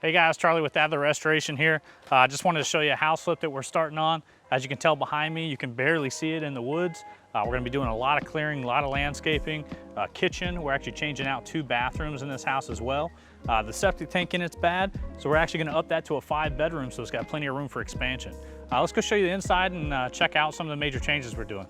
Hey guys, Charlie with Adler Restoration here. Just wanted to show you a house flip that we're starting on. As you can tell behind me, you can barely see it in the woods. We're gonna be doing a lot of clearing, a lot of landscaping, kitchen. We're actually changing out 2 bathrooms in this house as well. The septic tank in it's bad, so we're actually gonna up that to a 5-bedroom, so it's got plenty of room for expansion. Let's go show you the inside and check out some of the major changes we're doing.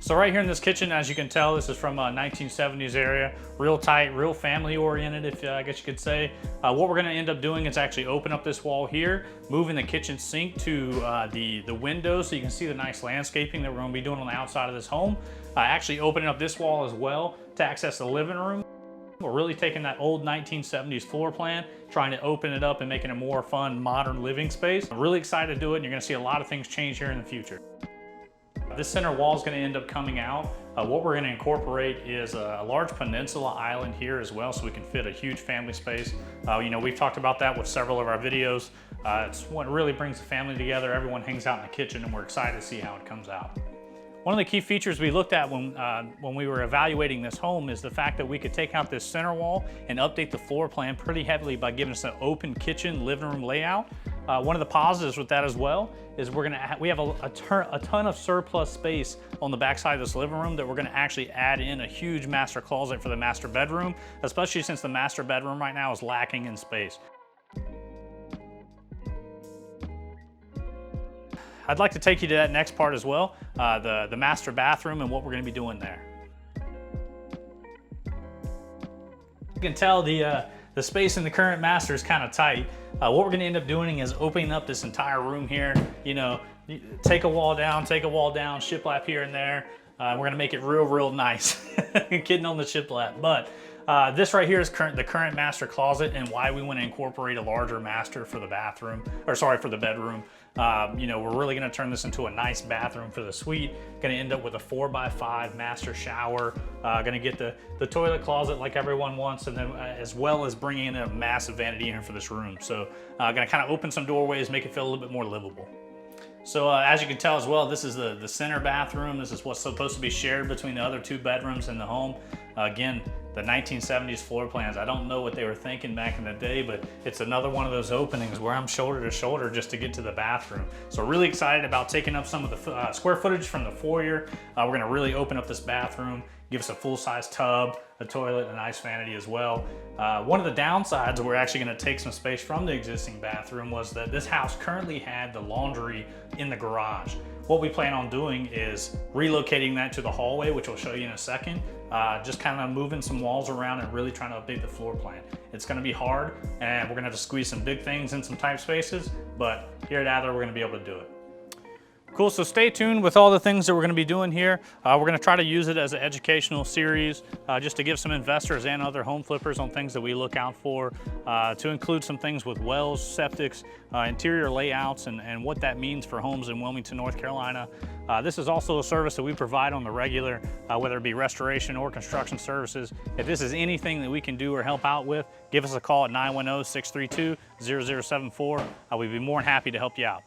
So right here in this kitchen, as you can tell, this is from a 1970s area, real tight, real family oriented, if I guess you could say. What we're gonna end up doing is actually open up this wall here, moving the kitchen sink to the windows so you can see the nice landscaping that we're gonna be doing on the outside of this home. Actually opening up this wall as well to access the living room. We're really taking that old 1970s floor plan, trying to open it up and making a more fun, modern living space. I'm really excited to do it, and you're gonna see a lot of things change here in the future. This center wall is going to end up coming out. What we're going to incorporate is a large peninsula island here as well, so we can fit a huge family space. You know, we've talked about that with several of our videos. It's what really brings the family together. Everyone hangs out in the kitchen, and we're excited to see how it comes out. One of the key features we looked at when we were evaluating this home is the fact that we could take out this center wall and update the floor plan pretty heavily by giving us an open kitchen living room layout. One of the positives with that as well is we have a ton of surplus space on the backside of this living room that we're gonna actually add in a huge master closet for the master bedroom, especially since the master bedroom right now is lacking in space. I'd like to take you to that next part as well, the master bathroom and what we're gonna be doing there. You can tell the space in the current master is kind of tight. What we're gonna end up doing is opening up this entire room here. You know, take a wall down, shiplap here and there. We're gonna make it real nice. Kidding on the shiplap, but this right here is the current master closet, and why we want to incorporate a larger master for the bathroom, or sorry, for the bedroom. You know, we're really going to turn this into a nice bathroom for the suite. Going to end up with a 4x5 master shower. Going to get the toilet closet like everyone wants, and then as well as bringing in a massive vanity in here for this room. So going to kind of open some doorways, make it feel a little bit more livable. So as you can tell as well, this is the center bathroom. This is what's supposed to be shared between the other 2 bedrooms in the home. Again, the 1970s floor plans. I don't know what they were thinking back in the day, but it's another one of those openings where I'm shoulder to shoulder just to get to the bathroom. So really excited about taking up some of the square footage from the foyer. We're gonna really open up this bathroom, give us a full-size tub, a toilet, and a nice vanity as well. One of the downsides, we're actually gonna take some space from the existing bathroom, was that this house currently had the laundry in the garage. What we plan on doing is relocating that to the hallway, which we'll show you in a second. Just kind of moving some walls around and really trying to update the floor plan. It's gonna be hard, and we're gonna have to squeeze some big things in some tight spaces, but here at Adler, we're gonna be able to do it. Cool, so stay tuned with all the things that we're gonna be doing here. We're gonna try to use it as an educational series just to give some investors and other home flippers on things that we look out for, to include some things with wells, septics, interior layouts, and what that means for homes in Wilmington, North Carolina. This is also a service that we provide on the regular, whether it be restoration or construction services. If this is anything that we can do or help out with, give us a call at 910-632-0074. We'd be more than happy to help you out.